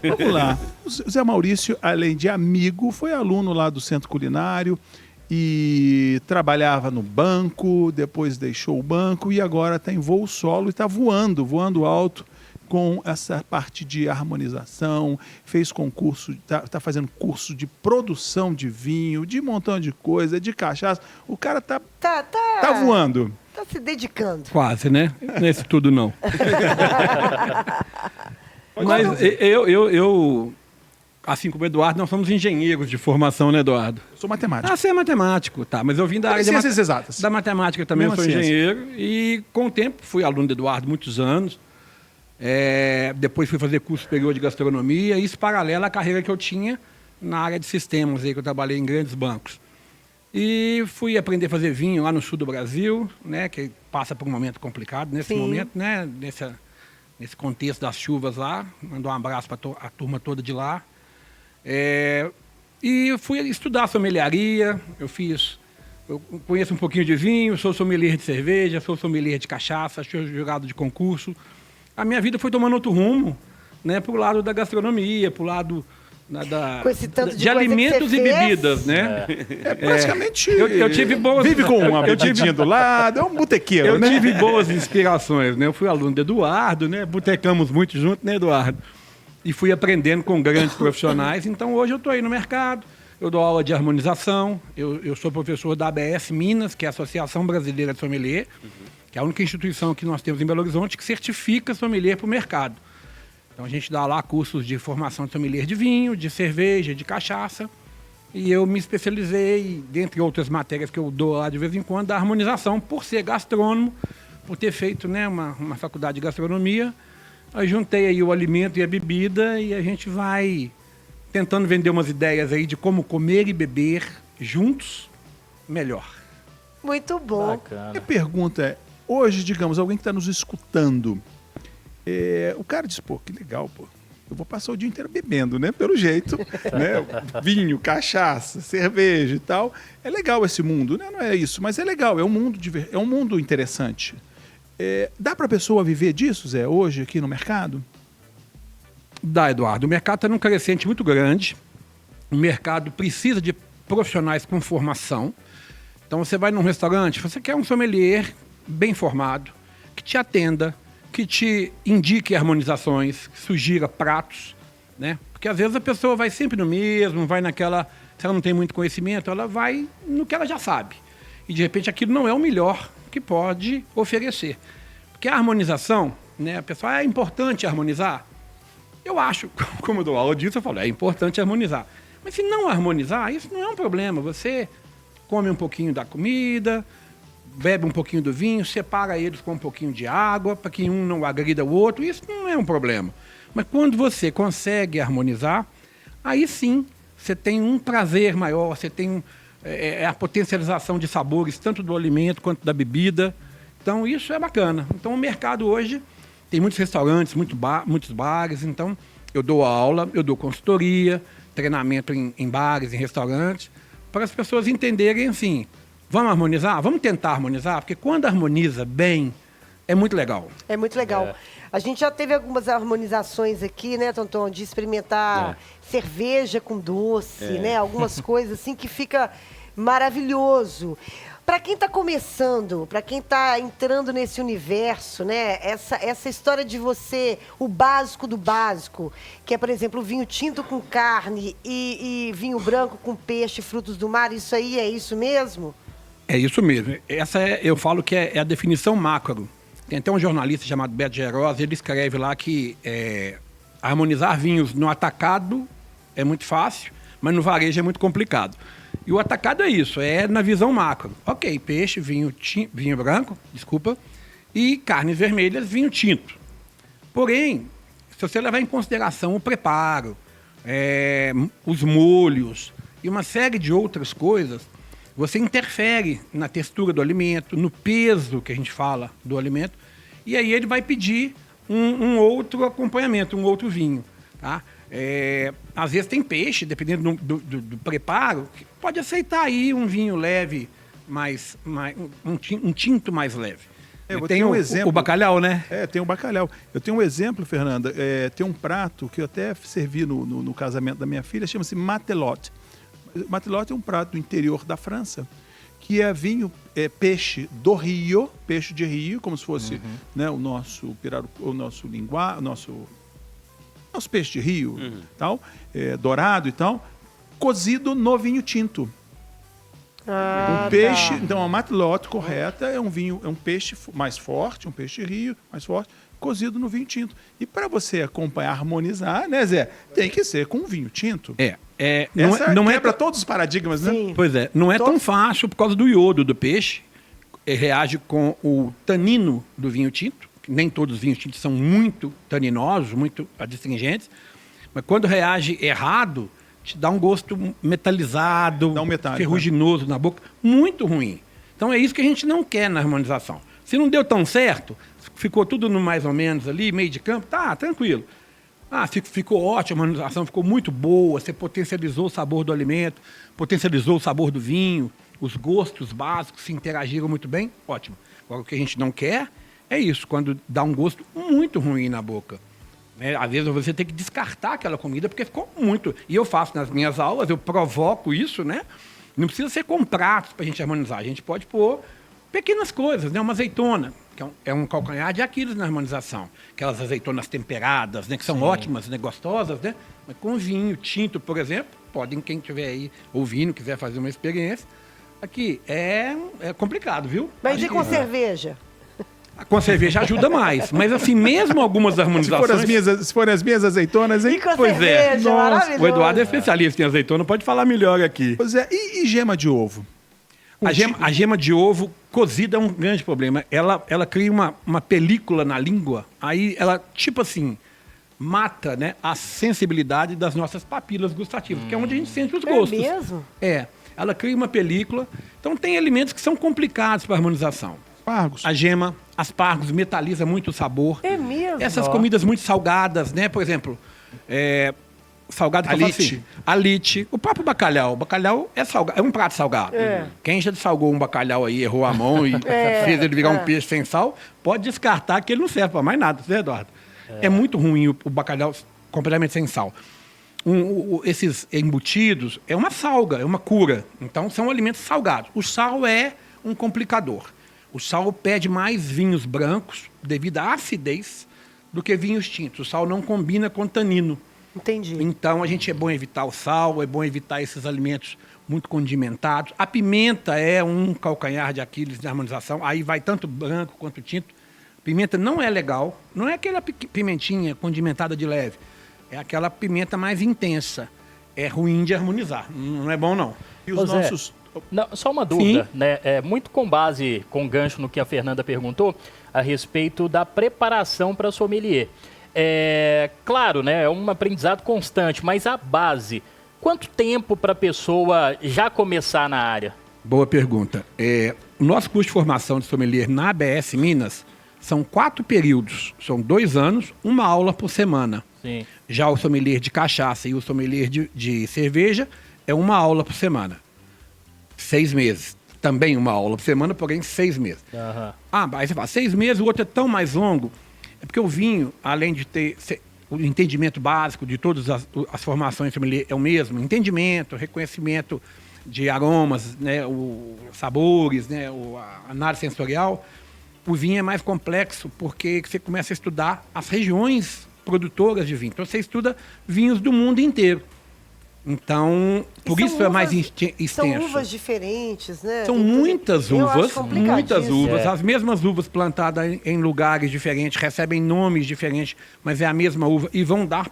Vamos lá. O Zé Maurício, além de amigo, foi aluno lá do Centro Culinário e trabalhava no banco, depois deixou o banco e agora está em voo solo e está voando alto com essa parte de harmonização, fez concurso, tá fazendo curso de produção de vinho, de um montão de coisa, de cachaça. O cara tá voando. Tá se dedicando. Quase, né? Não é isso tudo, não. Mas eu, assim como o Eduardo, nós somos engenheiros de formação, né, Eduardo? Eu sou matemático. Ah, você é matemático, tá. Mas eu vim da área de ciências exatas. Da matemática também, eu sou engenheiro. E com o tempo fui aluno do Eduardo muitos anos. Depois fui fazer curso superior de gastronomia, isso paralelo à carreira que eu tinha na área de sistemas, aí, que eu trabalhei em grandes bancos. E fui aprender a fazer vinho lá no sul do Brasil, né, que passa por um momento complicado nesse momento, né, nesse contexto das chuvas lá. Mandar um abraço para a turma toda de lá. E fui estudar sommeliaria, eu conheço um pouquinho de vinho, sou sommelier de cerveja, sou sommelier de cachaça, sou jurado de concurso. A minha vida foi tomando outro rumo, né, para o lado da gastronomia, para o lado com esse tanto de alimentos e bebidas, né? Praticamente. Eu tive boas. Vive com uma bebidinha do lado, é um botequeiro, né? Eu tive boas inspirações, né? Eu fui aluno do Eduardo, né? Botecamos muito junto, né, Eduardo? E fui aprendendo com grandes profissionais. Então, hoje eu estou aí no mercado, eu dou aula de harmonização, eu sou professor da ABS Minas, que é a Associação Brasileira de Sommelier, que é a única instituição que nós temos em Belo Horizonte que certifica sommelier para o mercado. Então, a gente dá lá cursos de formação de sommelier de vinho, de cerveja, de cachaça. E eu me especializei, dentre outras matérias que eu dou lá de vez em quando, da harmonização, por ser gastrônomo, por ter feito, né, uma faculdade de gastronomia. Eu juntei aí o alimento e a bebida e a gente vai tentando vender umas ideias aí de como comer e beber juntos melhor. Muito bom. Bacana. A pergunta é, hoje, digamos, alguém que está nos escutando, o cara diz, pô, que legal, pô. Eu vou passar o dia inteiro bebendo, né? Pelo jeito, né? Vinho, cachaça, cerveja e tal. É legal esse mundo, né? Não é isso, mas é legal, é um mundo interessante. Dá para a pessoa viver disso, Zé, hoje aqui no mercado? Dá, Eduardo. O mercado está num crescente muito grande. O mercado precisa de profissionais com formação. Então, você vai num restaurante, você quer um sommelier bem formado, que te atenda, que te indique harmonizações, que sugira pratos, né? Porque às vezes a pessoa vai sempre no mesmo, vai naquela... Se ela não tem muito conhecimento, ela vai no que ela já sabe. E de repente aquilo não é o melhor que pode oferecer. Porque a harmonização, né? A pessoa, é importante harmonizar? Eu acho, como eu dou aula disso, eu falo, é importante harmonizar. Mas se não harmonizar, isso não é um problema. Você come um pouquinho da comida, bebe um pouquinho do vinho, separa eles com um pouquinho de água, para que um não agrida o outro, isso não é um problema. Mas quando você consegue harmonizar, aí sim, você tem um prazer maior, você tem a potencialização de sabores, tanto do alimento quanto da bebida. Então, isso é bacana. Então, o mercado hoje tem muitos restaurantes, muitos bares, então eu dou aula, eu dou consultoria, treinamento em bares, em restaurantes, para as pessoas entenderem assim, vamos harmonizar? Vamos tentar harmonizar? Porque quando harmoniza bem, é muito legal. É muito legal. A gente já teve algumas harmonizações aqui, né, Tonton, de experimentar cerveja com doce, né? Algumas coisas assim que fica maravilhoso. Para quem está começando, para quem está entrando nesse universo, né? Essa história de você, o básico do básico, que é, por exemplo, o vinho tinto com carne e vinho branco com peixe, frutos do mar, isso aí é isso mesmo? É isso mesmo. Eu falo que é a definição macro. Tem até um jornalista chamado Beto Gerosa, ele escreve lá que harmonizar vinhos no atacado é muito fácil, mas no varejo é muito complicado. E o atacado é isso, é na visão macro. Ok, peixe, vinho branco, e carnes vermelhas, vinho tinto. Porém, se você levar em consideração o preparo, os molhos e uma série de outras coisas, você interfere na textura do alimento, no peso que a gente fala do alimento, e aí ele vai pedir um outro acompanhamento, um outro vinho, tá? Às vezes tem peixe, dependendo do preparo, que pode aceitar aí um vinho leve, um tinto mais leve. Eu Tem tenho um exemplo. o bacalhau, né? Tem um bacalhau. Eu tenho um exemplo, Fernanda. Tem um prato que eu até servi no casamento da minha filha, chama-se matelote. Matelote é um prato do interior da França, que é vinho, peixe do rio, peixe de rio, como se fosse né, o nosso pirarucu, o nosso linguá, nosso peixe de rio, tal, dourado e tal, cozido no vinho tinto. Um peixe, então a matelote correta é um vinho, é um peixe mais forte, um peixe de rio mais forte, cozido no vinho tinto. E para você acompanhar, harmonizar, né, Zé? Tem que ser com vinho tinto. Não é para todos os paradigmas, né? Sim. Pois é, não é tão fácil por causa do iodo do peixe. Reage com o tanino do vinho tinto. Nem todos os vinhos tintos são muito taninosos, muito adstringentes. Mas quando reage errado, te dá um gosto metalizado, ferruginoso na boca, muito ruim. Então é isso que a gente não quer na harmonização. Se não deu tão certo, ficou tudo no mais ou menos ali, meio de campo, tá, tranquilo. Ficou ótimo, a harmonização ficou muito boa, você potencializou o sabor do alimento, potencializou o sabor do vinho, os gostos básicos se interagiram muito bem, ótimo. Agora o que a gente não quer é isso, quando dá um gosto muito ruim na boca. Às vezes você tem que descartar aquela comida porque ficou muito... E eu faço nas minhas aulas, eu provoco isso, né? Não precisa ser com pratos para a gente harmonizar. A gente pode pôr pequenas coisas, né? Uma azeitona, que é um calcanhar de Aquiles na harmonização. Aquelas azeitonas temperadas, né? Que são ótimas, né? Gostosas, né? Mas com vinho tinto, por exemplo, podem, quem estiver aí ouvindo, quiser fazer uma experiência. Aqui, é complicado, viu? Mas e com cerveja? Com cerveja ajuda mais. Mas assim, mesmo algumas harmonizações... Se forem as minhas azeitonas, hein? E com cerveja, maravilhoso. O Eduardo é especialista em azeitona, pode falar melhor aqui. Pois é, e gema de ovo? A gema de ovo cozida é um grande problema. Ela cria uma película na língua, aí ela, tipo assim, mata, né, a sensibilidade das nossas papilas gustativas, que é onde a gente sente os gostos. É mesmo? Ela cria uma película. Então tem alimentos que são complicados para harmonização. Aspargos. A gema, aspargos, metaliza muito o sabor. É mesmo? Essas comidas muito salgadas, né? Por exemplo, salgado que eu falo assim, alite. O próprio bacalhau. O bacalhau é salgado, é um prato salgado. Quem já salgou um bacalhau aí, errou a mão e fez ele virar um peixe sem sal, pode descartar que ele não serve para mais nada, né, Eduardo? É muito ruim o bacalhau completamente sem sal. Esses embutidos é uma salga, é uma cura. Então são alimentos salgados. O sal é um complicador. O sal pede mais vinhos brancos devido à acidez do que vinhos tintos. O sal não combina com tanino. Entendi. Então, é bom evitar o sal, é bom evitar esses alimentos muito condimentados. A pimenta é um calcanhar de Aquiles na harmonização. Aí vai tanto branco quanto tinto. Pimenta não é legal. Não é aquela pimentinha condimentada de leve. É aquela pimenta mais intensa. É ruim de harmonizar. Não é bom, não. E os nossos... Não, só uma dúvida, né? Muito com base, com gancho no que a Fernanda perguntou, a respeito da preparação para sommelier. Claro, né? É um aprendizado constante, mas a base, quanto tempo para a pessoa já começar na área? Boa pergunta. O nosso curso de formação de sommelier na ABS Minas são 4 períodos, são 2 anos, uma aula por semana. Sim. Já o sommelier de cachaça e o sommelier de cerveja é uma aula por semana. 6 meses. Também uma aula por semana, porém 6 meses. Aí você fala, 6 meses, o outro é tão mais longo. É porque o vinho, além de ter o entendimento básico de todas as formações sommelier, é o mesmo. Entendimento, reconhecimento de aromas, né, sabores, né, a análise sensorial. O vinho é mais complexo porque você começa a estudar as regiões produtoras de vinho. Então você estuda vinhos do mundo inteiro. Então, por isso é mais extenso. São uvas diferentes, né? São muitas uvas, É. As mesmas uvas plantadas em lugares diferentes, recebem nomes diferentes, mas é a mesma uva e vão dar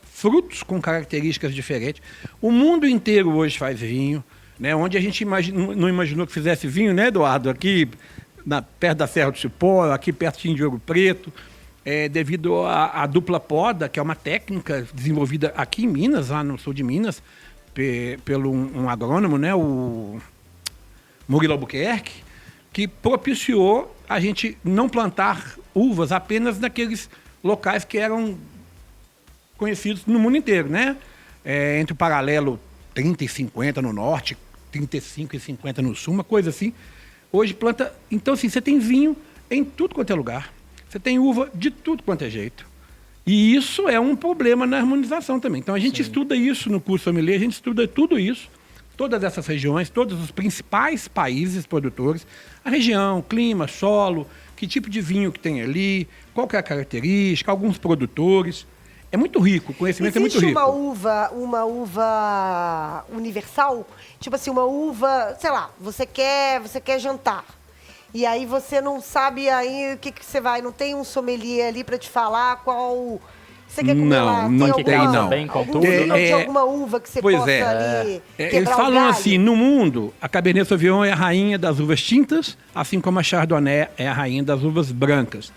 frutos com características diferentes. O mundo inteiro hoje faz vinho, né? Onde a gente não imaginou que fizesse vinho, né, Eduardo? Aqui, perto da Serra do Cipó, aqui pertinho de Ouro Preto. Devido à dupla poda, que é uma técnica desenvolvida aqui em Minas, lá no sul de Minas, pelo um agrônomo, né, o Murilo Albuquerque, que propiciou a gente não plantar uvas apenas naqueles locais que eram conhecidos no mundo inteiro, né? Entre o paralelo 30 e 50 no norte, 35 e 50 no sul, uma coisa assim. hoje planta... Então, assim, você tem vinho em tudo quanto é lugar. Você tem uva de tudo quanto é jeito. E isso é um problema na harmonização também. Então, a gente estuda isso no curso sommelier, a gente estuda tudo isso, todas essas regiões, todos os principais países produtores, a região, clima, solo, que tipo de vinho que tem ali, qual que é a característica, alguns produtores. É muito rico, o conhecimento é muito rico. Existe uma uva universal? Tipo assim, uma uva, sei lá, você quer jantar. E aí você não sabe aí o que você vai, não tem um sommelier ali para te falar qual você quer comer lá. Não tem, não. Algum de alguma uva que você possa ali eles falam assim, no mundo, a Cabernet Sauvignon é a rainha das uvas tintas, assim como a Chardonnay é a rainha das uvas brancas.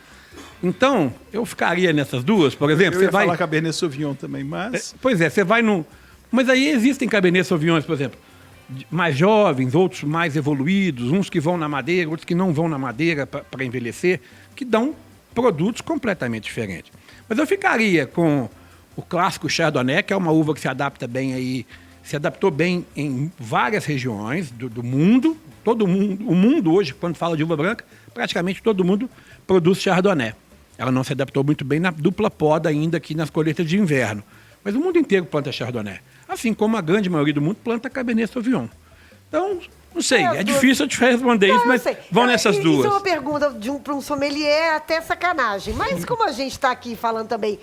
Então, eu ficaria nessas duas, por exemplo. Eu ia falar Cabernet Sauvignon também, mas... Pois é, você vai no... Mas aí existem Cabernet Sauvignons, por exemplo, mais jovens, outros mais evoluídos, uns que vão na madeira, outros que não vão na madeira para envelhecer, que dão produtos completamente diferentes. Mas eu ficaria com o clássico Chardonnay, que é uma uva que se adapta bem aí, se adaptou bem em várias regiões do mundo. Todo mundo, o mundo hoje, quando fala de uva branca, praticamente todo mundo produz Chardonnay. Ela não se adaptou muito bem na dupla poda ainda aqui nas colheitas de inverno. Mas o mundo inteiro planta Chardonnay. Assim como a grande maioria do mundo planta Cabernet Sauvignon. Então, não sei, é difícil eu te responder isso, mas vão nessas duas. Isso é uma pergunta para um sommelier até sacanagem. Mas como a gente está aqui falando também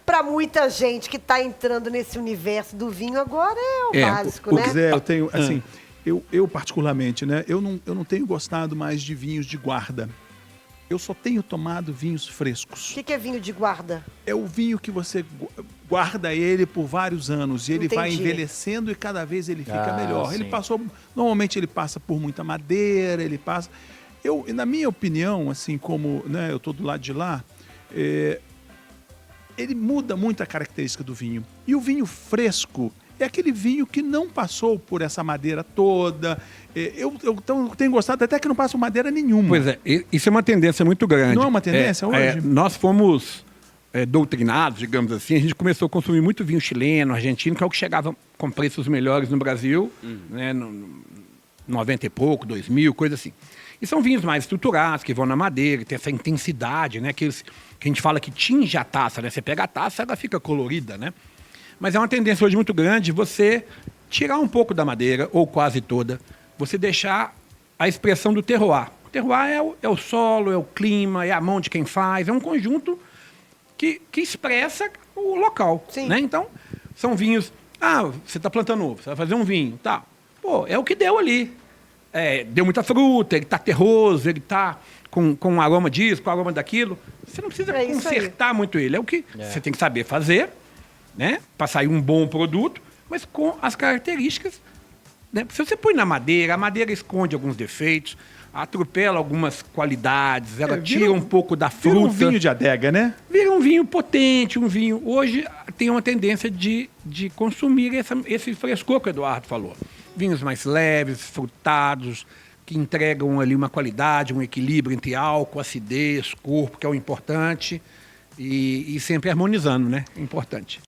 para muita gente que está entrando nesse universo do vinho agora, é o básico, né? Zé, eu tenho, assim, eu particularmente, né, eu não tenho gostado mais de vinhos de guarda. Eu só tenho tomado vinhos frescos. O que é vinho de guarda? É o vinho que você guarda ele por vários anos e ele vai envelhecendo e cada vez ele fica melhor. Ele normalmente ele passa por muita madeira, ele passa... na minha opinião, assim como, né, eu estou do lado de lá, ele muda muito a característica do vinho. E o vinho fresco é aquele vinho que não passou por essa madeira toda. Eu tenho gostado até que não passa madeira nenhuma. Pois é, isso é uma tendência muito grande. Não é uma tendência hoje? Nós fomos doutrinados, digamos assim. A gente começou a consumir muito vinho chileno, argentino, que é o que chegava com preços melhores no Brasil, né, 90 e pouco, 2000, coisa assim. E são vinhos mais estruturados, que vão na madeira, tem essa intensidade, né, que a gente fala que tinge a taça, né? Você pega a taça, ela fica colorida, né? Mas é uma tendência hoje muito grande você tirar um pouco da madeira, ou quase toda, você deixar a expressão do terroir. O terroir é o solo, é o clima, é a mão de quem faz, é um conjunto que expressa o local. Né? Então, são vinhos... você está plantando uva, você vai fazer um vinho, tá? Pô, é o que deu ali. Deu muita fruta, ele está terroso, ele está com um aroma disso, com um aroma daquilo. Você não precisa consertar muito ele. É o que você tem que saber fazer, né, para sair um bom produto, mas com as características, né? Se você põe na madeira, a madeira esconde alguns defeitos, atropela algumas qualidades, ela tira um pouco da fruta. Vira um vinho de adega, né? Vira um vinho potente, um vinho... Hoje tem uma tendência de consumir esse frescor que o Eduardo falou. Vinhos mais leves, frutados, que entregam ali uma qualidade, um equilíbrio entre álcool, acidez, corpo, que é o importante, e sempre harmonizando, né? É importante.